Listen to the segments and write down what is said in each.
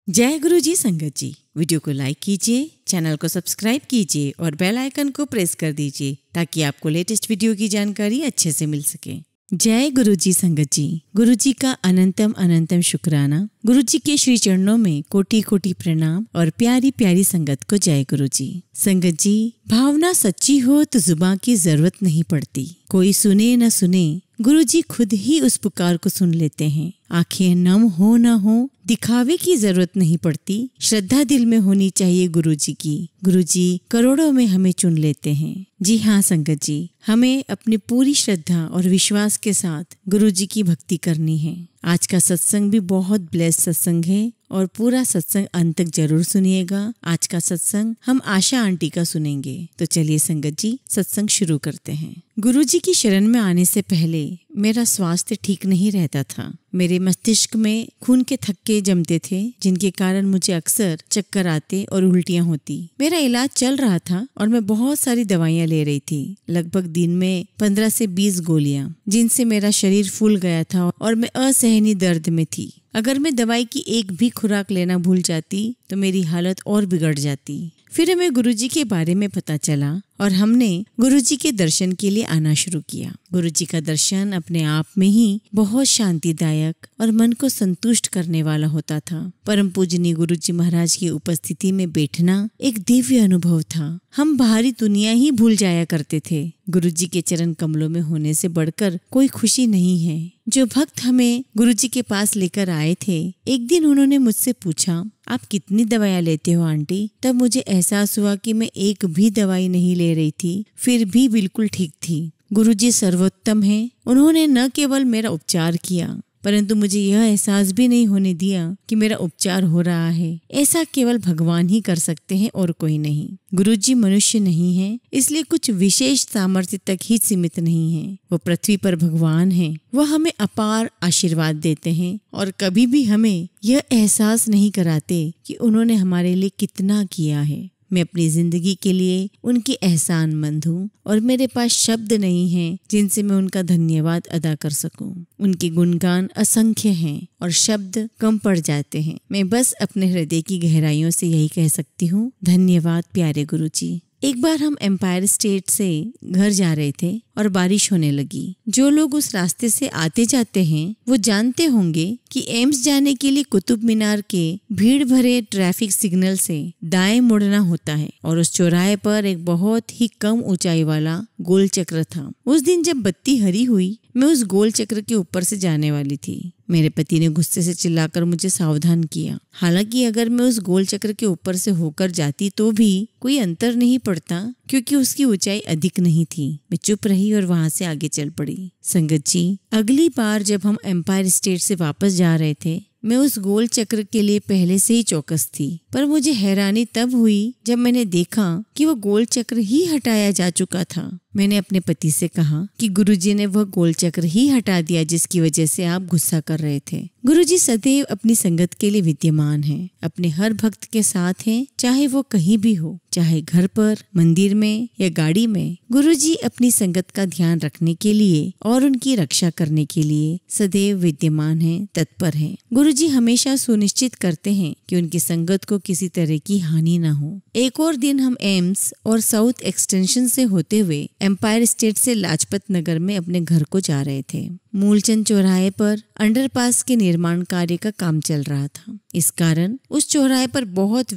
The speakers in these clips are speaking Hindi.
जय गुरु जी संगत जी। वीडियो को लाइक कीजिए, चैनल को सब्सक्राइब कीजिए और बेल आइकन को प्रेस कर दीजिए ताकि आपको लेटेस्ट वीडियो की जानकारी अच्छे से मिल सके। जय गुरु जी संगत जी। गुरु जी का अनंतम अनंतम शुक्राना। गुरु जी के श्री चरणों में कोटि कोटि प्रणाम और प्यारी प्यारी संगत को जय गुरु जी। संगत जी, भावना सच्ची हो तो जुबान की जरूरत नहीं पड़ती। कोई सुने न सुने, गुरु जी खुद ही उस पुकार को सुन लेते हैं। आंखें नम हो न हो, दिखावे की जरूरत नहीं पड़ती। श्रद्धा दिल में होनी चाहिए गुरु जी की। गुरु जी करोड़ों में हमें चुन लेते हैं। जी हाँ संगत जी, हमें अपनी पूरी श्रद्धा और विश्वास के साथ गुरु जी की भक्ति करनी है। आज का सत्संग भी बहुत ब्लेस्ड सत्संग है और पूरा सत्संग अंत तक जरूर सुनिएगा। आज का सत्संग हम आशा आंटी का सुनेंगे। तो चलिए संगत जी, सत्संग शुरू करते हैं। गुरु जी की शरण में आने से पहले मेरा स्वास्थ्य ठीक नहीं रहता था। मेरे मस्तिष्क में खून के थक्के जमते थे, जिनके कारण मुझे अक्सर चक्कर आते और उल्टियां होती। मेरा इलाज चल रहा था और मैं बहुत सारी दवाइयां ले रही थी, लगभग दिन में 15 से 20 गोलियां, जिनसे मेरा शरीर फूल गया था और मैं असहनीय दर्द में थी। अगर मैं दवाई की एक भी खुराक लेना भूल जाती तो मेरी हालत और बिगड़ जाती। फिर हमें गुरुजी के बारे में पता चला और हमने गुरुजी के दर्शन के लिए आना शुरू किया। गुरुजी का दर्शन अपने आप में ही बहुत शांतिदायक और मन को संतुष्ट करने वाला होता था। परम पूजनीय गुरुजी महाराज की उपस्थिति में बैठना एक दिव्य अनुभव था। हम बाहरी दुनिया ही भूल जाया करते थे। गुरुजी के चरण कमलों में होने से बढ़कर कोई खुशी नहीं है। जो भक्त हमें गुरुजी के पास लेकर आए थे, एक दिन उन्होंने मुझसे पूछा, आप कितनी दवाइयाँ लेते हो आंटी? तब मुझे एहसास हुआ कि मैं एक भी दवाई नहीं ले रही थी, फिर भी बिल्कुल ठीक थी। गुरुजी सर्वोत्तम हैं। उन्होंने न केवल मेरा उपचार किया, परंतु मुझे यह एहसास भी नहीं होने दिया कि मेरा उपचार हो रहा है। ऐसा केवल भगवान ही कर सकते हैं और कोई नहीं। गुरुजी मनुष्य नहीं है, इसलिए कुछ विशेष सामर्थ्य तक ही सीमित नहीं है। वो पृथ्वी पर भगवान हैं। वह हमें अपार आशीर्वाद देते हैं और कभी भी हमें यह एहसास नहीं कराते कि उन्होंने हमारे लिए कितना किया है। मैं अपनी जिंदगी के लिए उनकी एहसानमंद हूँ और मेरे पास शब्द नहीं हैं जिनसे मैं उनका धन्यवाद अदा कर सकूं। उनके गुणगान असंख्य हैं और शब्द कम पड़ जाते हैं। मैं बस अपने हृदय की गहराइयों से यही कह सकती हूँ, धन्यवाद प्यारे गुरुजी। एक बार हम एम्पायर स्टेट से घर जा रहे थे और बारिश होने लगी। जो लोग उस रास्ते से आते जाते हैं वो जानते होंगे कि एम्स जाने के लिए कुतुब मीनार के भीड़ भरे ट्रैफिक सिग्नल से दाएं मुड़ना होता है और उस चौराहे पर एक बहुत ही कम ऊंचाई वाला गोल चक्र था। उस दिन जब बत्ती हरी हुई, मैं उस गोल चक्र के ऊपर से जाने वाली थी। मेरे पति ने गुस्से से चिल्लाकर मुझे सावधान किया। हालांकि अगर मैं उस गोल चक्र के ऊपर से होकर जाती तो भी कोई अंतर नहीं पड़ता, क्योंकि उसकी ऊंचाई अधिक नहीं थी। मैं चुप रही और वहां से आगे चल पड़ी। संगत जी, अगली बार जब हम एम्पायर स्टेट से वापस जा रहे थे, मैं उस गोल चक्र के लिए पहले से ही चौकस थी, पर मुझे हैरानी तब हुई जब मैंने देखा कि वो गोल चक्र ही हटाया जा चुका था। मैंने अपने पति से कहा कि गुरुजी ने वह गोल चक्र ही हटा दिया जिसकी वजह से आप गुस्सा कर रहे थे। गुरुजी सदैव अपनी संगत के लिए विद्यमान हैं, अपने हर भक्त के साथ हैं, चाहे वो कहीं भी हो, चाहे घर पर, मंदिर में या गाड़ी में। गुरुजी अपनी संगत का ध्यान रखने के लिए और उनकी रक्षा करने के लिए सदैव विद्यमान हैं, तत्पर हैं। गुरुजी हमेशा सुनिश्चित करते हैं कि उनकी संगत को किसी तरह की हानि न हो। एक और दिन हम एम्स और साउथ एक्सटेंशन से होते हुए एम्पायर स्टेट से लाजपत नगर में अपने घर को जा रहे थे। मूलचंद चौराहे पर अंडरपास के निर्माण कार्य का काम चल रहा था। इस कारण उस चौराहे पर बहुत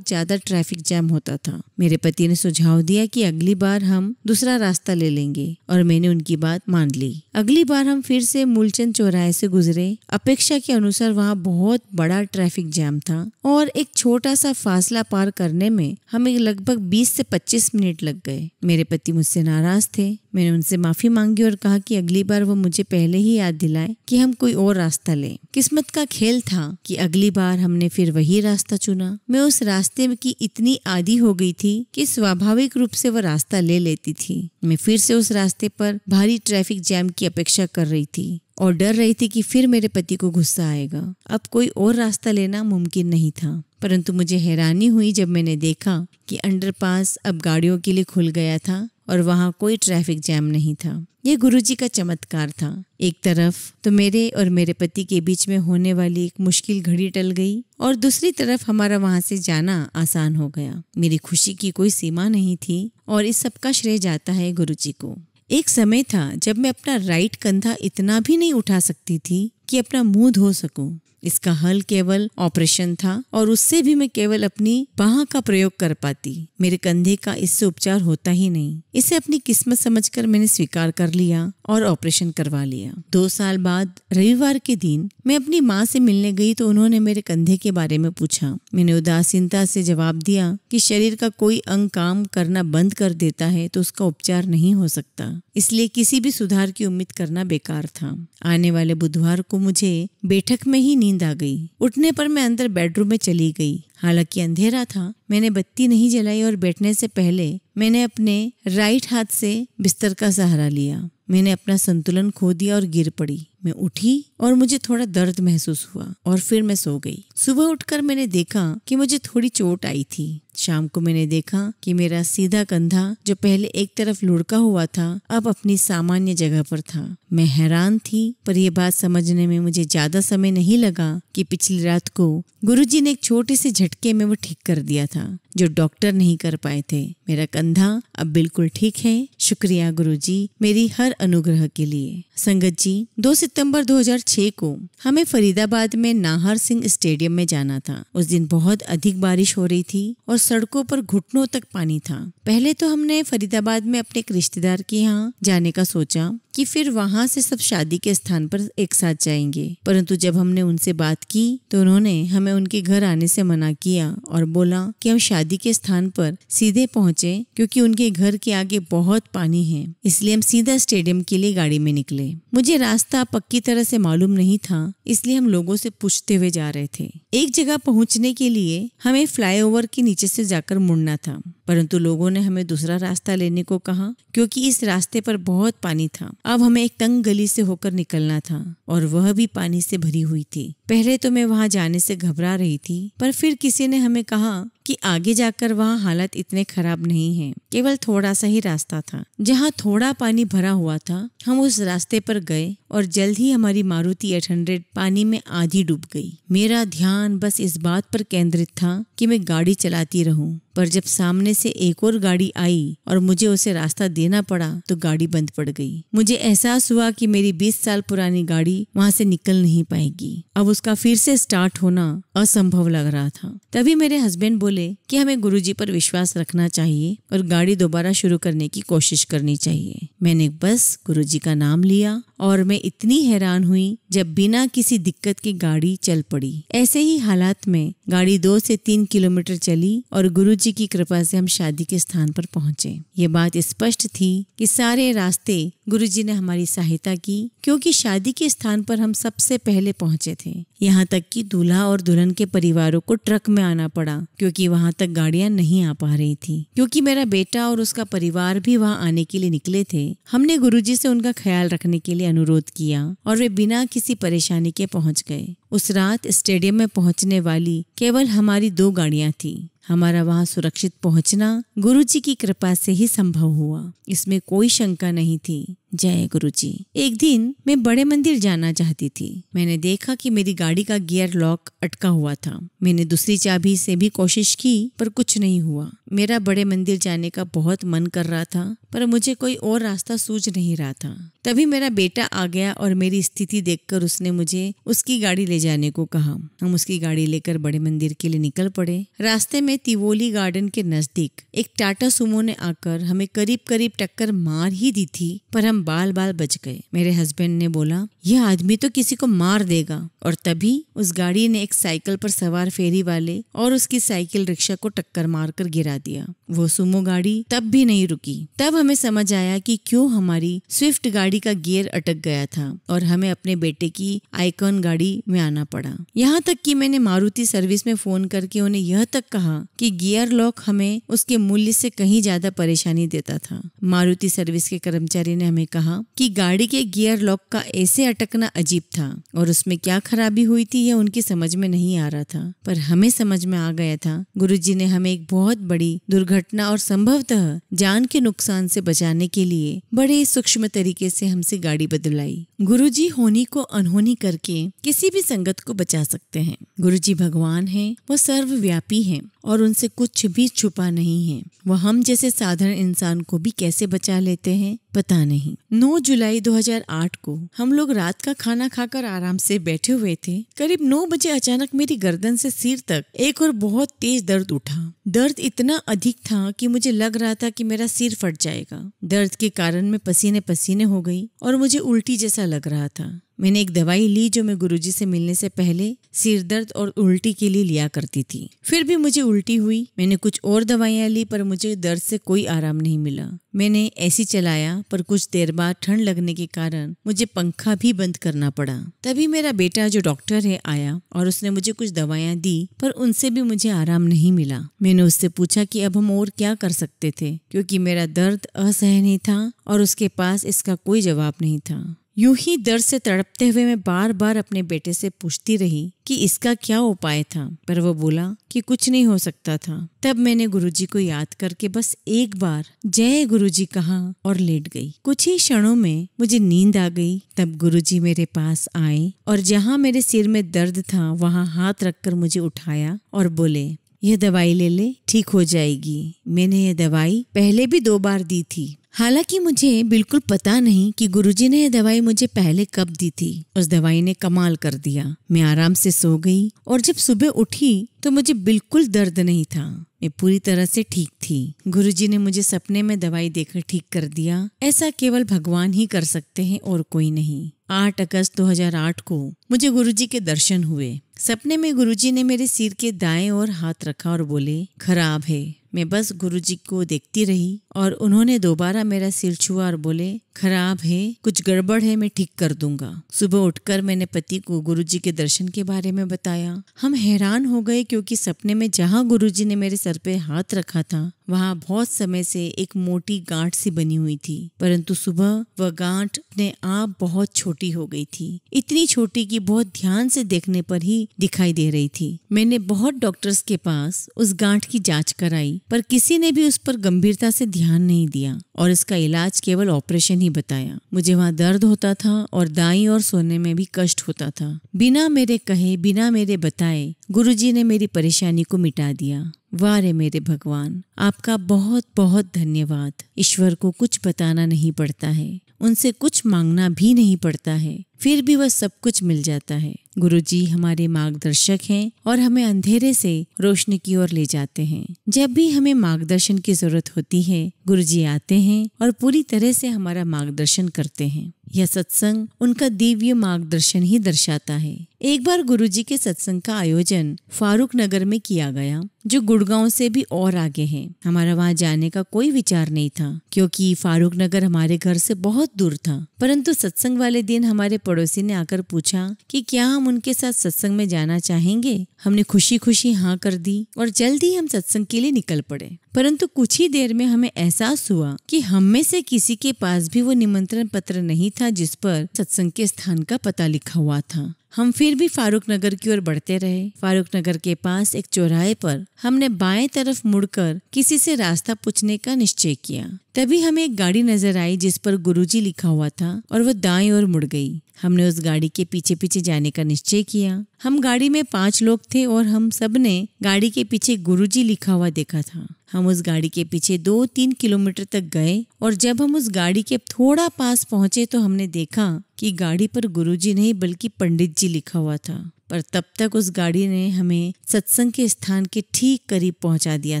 ज्यादा ट्रैफिक जैम होता था। मेरे पति ने सुझाव दिया कि अगली बार हम दूसरा रास्ता ले लेंगे और मैंने उनकी बात मान ली। अगली बार हम फिर से मूलचंद चौराहे से गुजरे। अपेक्षा के अनुसार वहाँ बहुत बड़ा ट्रैफिक जैम था और एक छोटा सा फासला पार करने में हमें लगभग 20 से 25 मिनट लग गए। मेरे पति मुझसे नाराज थे। मैंने उनसे माफी मांगी और कहा कि अगली बार वो मुझे पहले ही याद दिलाए कि हम कोई और रास्ता लें। किस्मत का खेल था कि अगली बार हमने फिर वही रास्ता चुना। मैं उस रास्ते की इतनी आदी हो गई थी कि स्वाभाविक रूप से वह रास्ता ले लेती थी। मैं फिर से उस रास्ते पर भारी ट्रैफिक जैम की अपेक्षा कर रही थी और डर रही थी कि फिर मेरे पति को गुस्सा आएगा। अब कोई और रास्ता लेना मुमकिन नहीं था, परंतु मुझे हैरानी हुई जब मैंने देखा कि अंडरपास अब गाड़ियों के लिए खुल गया था और वहाँ कोई ट्रैफिक जैम नहीं था। ये गुरुजी का चमत्कार था। एक तरफ तो मेरे और मेरे पति के बीच में होने वाली एक मुश्किल घड़ी टल गई और दूसरी तरफ हमारा वहां से जाना आसान हो गया। मेरी खुशी की कोई सीमा नहीं थी और इस सब का श्रेय जाता है गुरुजी को। एक समय था जब मैं अपना राइट कंधा इतना भी नहीं उठा सकती थी कि अपना मुंह धो सकूं। इसका हल केवल ऑपरेशन था और उससे भी मैं केवल अपनी बाह का प्रयोग कर पाती। मेरे कंधे का इससे उपचार होता ही नहीं। इसे अपनी किस्मत समझकर मैंने स्वीकार कर लिया और ऑपरेशन करवा लिया। 2 साल बाद रविवार के दिन मैं अपनी माँ से मिलने गई तो उन्होंने मेरे कंधे के बारे में पूछा। मैंने उदासीनता से जवाब दिया कि शरीर का कोई अंग काम करना बंद कर देता है तो उसका उपचार नहीं हो सकता, इसलिए किसी भी सुधार की उम्मीद करना बेकार था। आने वाले बुधवार को मुझे बैठक में ही नींद आ गई। उठने पर मैं अंदर बेडरूम में चली गई। हालांकि अंधेरा था, मैंने बत्ती नहीं जलाई और बैठने से पहले मैंने अपने राइट हाथ से बिस्तर का सहारा लिया। मैंने अपना संतुलन खो दिया और गिर पड़ी। मैं उठी और मुझे थोड़ा दर्द महसूस हुआ और फिर मैं सो गई। सुबह उठकर मैंने देखा कि मुझे थोड़ी चोट आई थी। शाम को मैंने देखा कि मेरा सीधा कंधा जो पहले एक तरफ लुढ़का हुआ था अब अपनी सामान्य जगह पर था। मैं हैरान थी, पर यह बात समझने में मुझे ज्यादा समय नहीं लगा कि पिछली रात को गुरुजी ने एक छोटे से झटके में वो ठीक कर दिया था जो डॉक्टर नहीं कर पाए थे। मेरा कंधा अब बिल्कुल ठीक है। शुक्रिया गुरुजी मेरी हर अनुग्रह के लिए। संगत जी, 2 सितंबर 2006 को हमें फरीदाबाद में नाहर सिंह स्टेडियम में जाना था। उस दिन बहुत अधिक बारिश हो रही थी और सड़कों पर घुटनों तक पानी था। पहले तो हमने फरीदाबाद में अपने एक रिश्तेदार के यहाँ जाने का सोचा कि फिर वहाँ से सब शादी के स्थान पर एक साथ जाएंगे, परंतु जब हमने उनसे बात की तो उन्होंने हमें उनके घर आने से मना किया और बोला कि हम शादी के स्थान पर सीधे पहुँचे क्योंकि उनके घर के आगे बहुत पानी है। इसलिए हम सीधा स्टेडियम के लिए गाड़ी में निकले। मुझे रास्ता पक्की तरह से मालूम नहीं था, इसलिए हम लोगों से पूछते हुए जा रहे थे। एक जगह पहुंचने के लिए हमें फ्लाईओवर के नीचे से जाकर मुड़ना था, परंतु लोगों ने हमें दूसरा रास्ता लेने को कहा क्योंकि इस रास्ते पर बहुत पानी था। अब हमें एक तंग गली से होकर निकलना था और वह भी पानी से भरी हुई थी। पहले तो मैं वहां जाने से घबरा रही थी, पर फिर किसी ने हमें कहा कि आगे जाकर वहाँ हालत इतने खराब नहीं है, केवल थोड़ा सा ही रास्ता था। जहाँ थोड़ा पानी भरा हुआ था हम उस रास्ते पर गए और जल्द ही हमारी मारुति 800 पानी में आधी डूब गई। मेरा ध्यान बस इस बात पर केंद्रित था कि मैं गाड़ी चलाती रहूं, पर जब सामने से एक और गाड़ी आई और मुझे उसे रास्ता देना पड़ा तो गाड़ी बंद पड़ गई। मुझे एहसास हुआ कि मेरी 20 साल पुरानी गाड़ी वहाँ से निकल नहीं पाएगी। अब उसका फिर से स्टार्ट होना असंभव लग रहा था। तभी मेरे हस्बैंड बोले कि हमें गुरुजी पर विश्वास रखना चाहिए और गाड़ी दोबारा शुरू करने की कोशिश करनी चाहिए। मैंने बस गुरुजी का नाम लिया और मैं इतनी हैरान हुई जब बिना किसी दिक्कत की गाड़ी चल पड़ी। ऐसे ही हालात में गाड़ी 2 से 3 किलोमीटर चली और गुरुजी की कृपा से हम शादी के स्थान पर पहुंचे। ये बात स्पष्ट थी कि सारे रास्ते गुरुजी ने हमारी सहायता की, क्योंकि शादी के स्थान पर हम सबसे पहले पहुंचे थे। यहाँ तक कि दूल्हा और दुल्हन के परिवारों को ट्रक में आना पड़ा क्योंकि वहाँ तक गाड़ियाँ नहीं आ पा रही थी। क्योंकि मेरा बेटा और उसका परिवार भी वहाँ आने के लिए निकले थे, हमने गुरुजी से उनका ख्याल रखने के लिए अनुरोध किया और वे बिना किसी परेशानी के पहुँच गए। उस रात स्टेडियम में पहुँचने वाली केवल हमारी 2 गाड़ियाँ थी। हमारा वहाँ सुरक्षित पहुँचना गुरुजी की कृपा से ही संभव हुआ, इसमें कोई शंका नहीं थी। जय गुरुजी। एक दिन मैं बड़े मंदिर जाना चाहती थी। मैंने देखा कि मेरी गाड़ी का गियर लॉक अटका हुआ था। मैंने दूसरी चाबी से भी कोशिश की पर कुछ नहीं हुआ। मेरा बड़े मंदिर जाने का बहुत मन कर रहा था, पर मुझे कोई और रास्ता सूझ नहीं रहा था। तभी मेरा बेटा आ गया और मेरी स्थिति देखकर उसने मुझे उसकी गाड़ी ले जाने को कहा। हम उसकी गाड़ी लेकर बड़े मंदिर के लिए निकल पड़े। रास्ते में तिवोली गार्डन के नजदीक एक टाटा सुमो ने आकर हमें करीब करीब टक्कर मार ही दी थी, पर हम बाल बाल बच गए। मेरे हस्बैंड ने बोला, यह आदमी तो किसी को मार देगा, और तभी उस गाड़ी ने एक साइकिल पर सवार फेरी वाले और उसकी साइकिल रिक्शा को टक्कर मारकर गिरा दिया। वो सुमो गाड़ी तब भी नहीं रुकी। तब हमें समझ आया कि क्यों हमारी स्विफ्ट गाड़ी का गियर अटक गया था और हमें अपने बेटे की आइकॉन गाड़ी में आना पड़ा। यहाँ तक कि मैंने मारुति सर्विस में फोन करके उन्हें यह तक कहा कि गियर लॉक हमें उसके मूल्य से कहीं ज्यादा परेशानी देता था। मारुति सर्विस के कर्मचारी ने हमें कहा कि गाड़ी के गियर लॉक का ऐसे अटकना अजीब था और उसमें क्या खराबी हुई थी यह उनकी समझ में नहीं आ रहा था, पर हमें समझ में आ गया था। गुरुजी ने हमें एक बहुत बड़ी दुर्घटना और संभवतः जान के नुकसान से बचाने के लिए बड़े सूक्ष्म तरीके से हमसे गाड़ी बदलाई। गुरुजी होनी को अनहोनी करके किसी भी संगत को बचा सकते हैं। गुरुजी भगवान हैं, वो सर्वव्यापी हैं और उनसे कुछ भी छुपा नहीं है। वह हम जैसे साधारण इंसान को भी कैसे बचा लेते हैं पता नहीं। 9 जुलाई 2008 को हम लोग रात का खाना खाकर आराम से बैठे हुए थे। करीब 9 बजे अचानक मेरी गर्दन से सिर तक एक और बहुत तेज दर्द उठा। दर्द इतना अधिक था कि मुझे लग रहा था कि मेरा सिर फट जाएगा। दर्द के कारण मैं पसीने पसीने हो गई और मुझे उल्टी जैसा लग रहा था। मैंने एक दवाई ली जो मैं गुरुजी से मिलने से पहले सिर दर्द और उल्टी के लिए लिया करती थी। फिर भी मुझे उल्टी हुई। मैंने कुछ और दवाइयाँ ली पर मुझे दर्द से कोई आराम नहीं मिला। मैंने एसी चलाया पर कुछ देर बाद ठंड लगने के कारण मुझे पंखा भी बंद करना पड़ा। तभी मेरा बेटा जो डॉक्टर है आया और उसने मुझे कुछ दवाइयाँ दी पर उनसे भी मुझे आराम नहीं मिला। मैंने उससे पूछा कि अब हम और क्या कर सकते थे, क्योंकि मेरा दर्द असहनीय था और उसके पास इसका कोई जवाब नहीं था। यूं ही दर्द से तड़पते हुए मैं बार बार अपने बेटे से पूछती रही कि इसका क्या उपाय था, पर वो बोला कि कुछ नहीं हो सकता था। तब मैंने गुरुजी को याद करके बस एक बार जय गुरुजी कहा और लेट गई। कुछ ही क्षणों में मुझे नींद आ गई। तब गुरुजी मेरे पास आए और जहाँ मेरे सिर में दर्द था वहाँ हाथ रखकर मुझे उठाया और बोले, यह दवाई ले ले, ठीक हो जाएगी। मैंने यह दवाई पहले भी 2 बार दी थी। हालांकि मुझे बिल्कुल पता नहीं कि गुरुजी ने यह दवाई मुझे पहले कब दी थी। उस दवाई ने कमाल कर दिया। मैं आराम से सो गई और जब सुबह उठी तो मुझे बिल्कुल दर्द नहीं था। मैं पूरी तरह से ठीक थी। गुरुजी ने मुझे सपने में दवाई देकर ठीक कर दिया। ऐसा केवल भगवान ही कर सकते हैं और कोई नहीं। 8 अगस्त 2008 को मुझे गुरुजी के दर्शन हुए। सपने में गुरुजी ने मेरे सिर के दाएं ओर हाथ रखा और बोले, खराब है। मैं बस गुरुजी को देखती रही और उन्होंने दोबारा मेरा सिर छुआ और बोले, खराब है, कुछ गड़बड़ है, मैं ठीक कर दूंगा। सुबह उठकर मैंने पति को गुरुजी के दर्शन के बारे में बताया। हम हैरान हो गए क्योंकि सपने में जहाँ गुरुजी ने मेरे सर पे हाथ रखा था वहाँ बहुत समय से एक मोटी गांठ सी बनी हुई थी, परंतु सुबह वह गांठ अपने आप बहुत छोटी हो गई थी। इतनी छोटी कि बहुत ध्यान से देखने पर ही दिखाई दे रही थी। मैंने बहुत डॉक्टर्स के पास उस गांठ की जांच कराई पर किसी ने भी उस पर गंभीरता से ध्यान नहीं दिया और इसका इलाज केवल ऑपरेशन ही बताया। मुझे वहाँ दर्द होता था और दाईं ओर सोने में भी कष्ट होता था। बिना मेरे कहे, बिना मेरे बताए गुरुजी ने मेरी परेशानी को मिटा दिया। वाह रे मेरे भगवान, आपका बहुत बहुत धन्यवाद। ईश्वर को कुछ बताना नहीं पड़ता है, उनसे कुछ मांगना भी नहीं पड़ता है, फिर भी वह सब कुछ मिल जाता है। गुरुजी हमारे मार्गदर्शक हैं और हमें अंधेरे से रोशनी की ओर ले जाते हैं। जब भी हमें मार्गदर्शन की जरूरत होती है गुरुजी आते हैं और पूरी तरह से हमारा मार्गदर्शन करते हैं। यह सत्संग उनका दिव्य मार्गदर्शन ही दर्शाता है। एक बार गुरुजी के सत्संग का आयोजन फारूक नगर में किया गया, जो गुड़गांव से भी और आगे है। हमारा वहाँ जाने का कोई विचार नहीं था क्योंकि फारूक नगर हमारे घर से बहुत दूर था, परंतु सत्संग वाले दिन हमारे पड़ोसी ने आकर पूछा कि क्या हम उनके साथ सत्संग में जाना चाहेंगे। हमने खुशी खुशी हाँ कर दी और जल्दी हम सत्संग के लिए निकल पड़े। परंतु कुछ ही देर में हमें एहसास हुआ कि हम में से किसी के पास भी वो निमंत्रण पत्र नहीं था जिस पर सत्संग के स्थान का पता लिखा हुआ था। हम फिर भी फारूक नगर की ओर बढ़ते रहे। फारूक नगर के पास एक चौराहे पर हमने बाएं तरफ मुड़कर किसी से रास्ता पूछने का निश्चय किया। तभी हमें एक गाड़ी नजर आई जिस पर गुरुजी लिखा हुआ था और वह दाएं ओर मुड़ गई। हमने उस गाड़ी के पीछे पीछे जाने का निश्चय किया। हम गाड़ी में 5 लोग थे और हम सब ने गाड़ी के पीछे गुरुजी लिखा हुआ देखा था। हम उस गाड़ी के पीछे 2-3 किलोमीटर तक गए और जब हम उस गाड़ी के थोड़ा पास पहुंचे तो हमने देखा कि गाड़ी पर गुरुजी नहीं बल्कि पंडित जी लिखा हुआ था। पर तब तक उस गाड़ी ने हमें सत्संग के स्थान के ठीक करीब पहुंचा दिया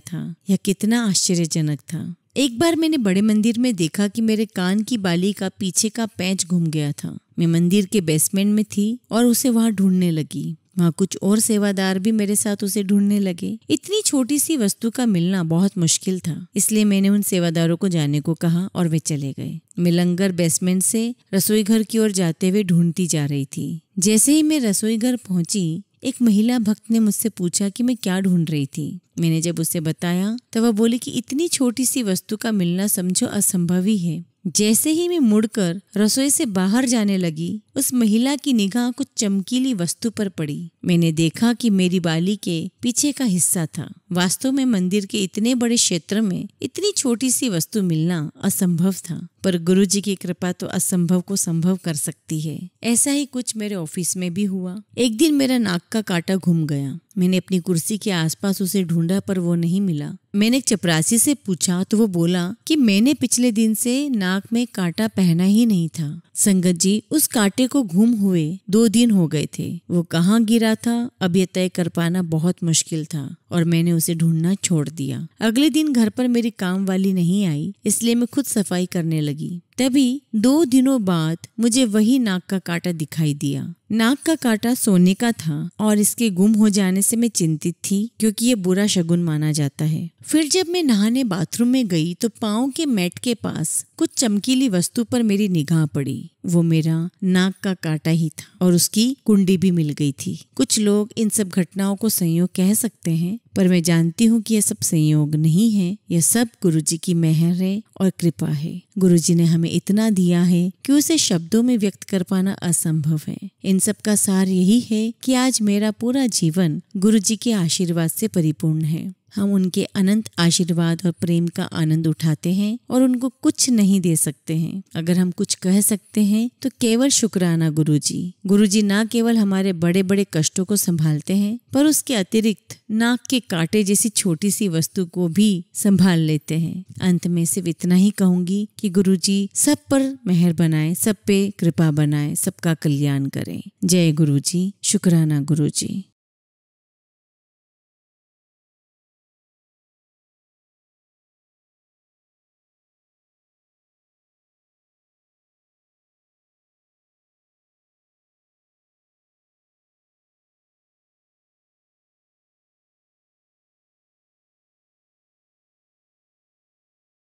था। यह कितना आश्चर्यजनक था। एक बार मैंने बड़े मंदिर में देखा कि मेरे कान की बाली का पीछे का पैच घूम गया था। मैं मंदिर के बेसमेंट में थी और उसे वहां ढूंढने लगी। वहाँ कुछ और सेवादार भी मेरे साथ उसे ढूंढने लगे। इतनी छोटी सी वस्तु का मिलना बहुत मुश्किल था, इसलिए मैंने उन सेवादारों को जाने को कहा और वे चले गए। मैं लंगर बेसमेंट से रसोई घर की ओर जाते हुए ढूंढती जा रही थी। जैसे ही मैं रसोई घर पहुंची, एक महिला भक्त ने मुझसे पूछा कि मैं क्या ढूंढ रही थी। मैंने जब उसे बताया तो वह बोली कि इतनी छोटी सी वस्तु का मिलना समझो असंभव ही है। जैसे ही मैं मुड़कर रसोई से बाहर जाने लगी, उस महिला की निगाह कुछ चमकीली वस्तु पर पड़ी। मैंने देखा कि मेरी बाली के पीछे का हिस्सा था। वास्तव में मंदिर के इतने बड़े क्षेत्र में इतनी छोटी सी वस्तु मिलना असंभव था, पर गुरुजी की कृपा तो असंभव को संभव कर सकती है। ऐसा ही कुछ मेरे ऑफिस में भी हुआ। एक दिन मेरा नाक का कांटा घूम गया। मैंने अपनी कुर्सी के आसपास उसे ढूंढा पर वो नहीं मिला। मैंने एक चपरासी से पूछा तो वो बोला कि मैंने पिछले दिन से नाक में कांटा पहना ही नहीं था। संगत जी, उस कांटे को घूम हुए 2 दिन हो गए थे। वो कहाँ गिरा था अब ये तय कर पाना बहुत मुश्किल था और मैंने उसे ढूंढना छोड़ दिया। अगले दिन घर पर मेरी काम वाली नहीं आई, इसलिए मैं खुद सफाई करने लगी। तभी 2 दिनों बाद मुझे वही नाक का कांटा दिखाई दिया। नाक का कांटा सोने का था और इसके गुम हो जाने से मैं चिंतित थी, क्योंकि ये बुरा शगुन माना जाता है। फिर जब मैं नहाने बाथरूम में गई तो पाँव के मैट के पास कुछ चमकीली वस्तु पर मेरी निगाह पड़ी। वो मेरा नाक का कांटा ही था और उसकी कुंडी भी मिल गई थी। कुछ लोग इन सब घटनाओं को संयोग कह सकते हैं, पर मैं जानती हूँ कि यह सब संयोग नहीं है। यह सब गुरुजी की मेहर है और कृपा है। गुरुजी ने हमें इतना दिया है कि उसे शब्दों में व्यक्त कर पाना असंभव है। इन सब का सार यही है कि आज मेरा पूरा जीवन गुरुजी के आशीर्वाद से परिपूर्ण है। हम उनके अनंत आशीर्वाद और प्रेम का आनंद उठाते हैं और उनको कुछ नहीं दे सकते हैं। अगर हम कुछ कह सकते हैं तो केवल शुक्राना गुरुजी। गुरुजी ना केवल हमारे बड़े बड़े कष्टों को संभालते हैं, पर उसके अतिरिक्त नाक के कांटे जैसी छोटी सी वस्तु को भी संभाल लेते हैं। अंत में सिर्फ इतना ही कहूंगी कि गुरुजी सब पर मेहर बनाए, सब पे कृपा बनाए, सबका कल्याण करें। जय गुरुजी, शुक्राना गुरुजी।